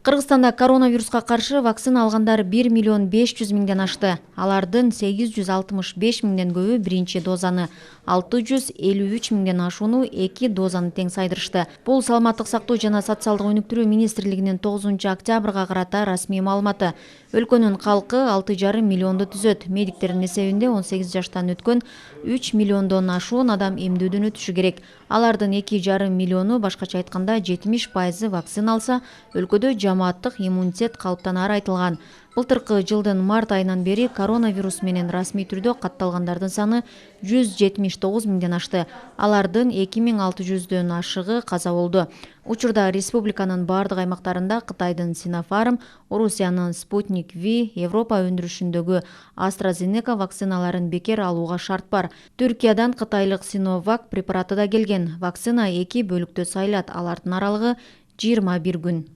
Кыргызстанда коронавируска каршы вакцина алгандар 1 миллион 500 миңден ашты. Алардын 865 миңден көбү биринчи дозаны, 653 миңден ашууну 2 дозаны тең сайдырышты. Бул саламаттык сактоо жана социалдык өнүктүрүү министрлигинин 9 октябрга карата расмий маалыматы. Өлкөнүн калкы 6,5 миллионду түзөт. Медиктердин эсебинде 18 жаштан өткөн 3 миллиондон ашуун адам эмдөөдөн өтүшү керек. Алардын 2,5 миллиону, башкача айтканда 70% вакцина алса, өлкөдө жамааттык иммунитет калыптанары айтылган. Былтыркы жылдын март айынан бери коронавирус менен расмий түрдө катталгандардын саны 179 миңден ашты. Алардын 2600дөн ашыгы каза болду. Учурда республиканын бардык аймактарында Кытайдын Sinopharm, Орусиянын Sputnik V, Европа өндүрүшүндөгү AstraZeneca вакциналарын бекер алууга шарт бар. Түркиядан кытайлык Sinovac препараты да келген. Вакцина 2 бөлүктө сайылат. Алардын аралыгы 21 күн.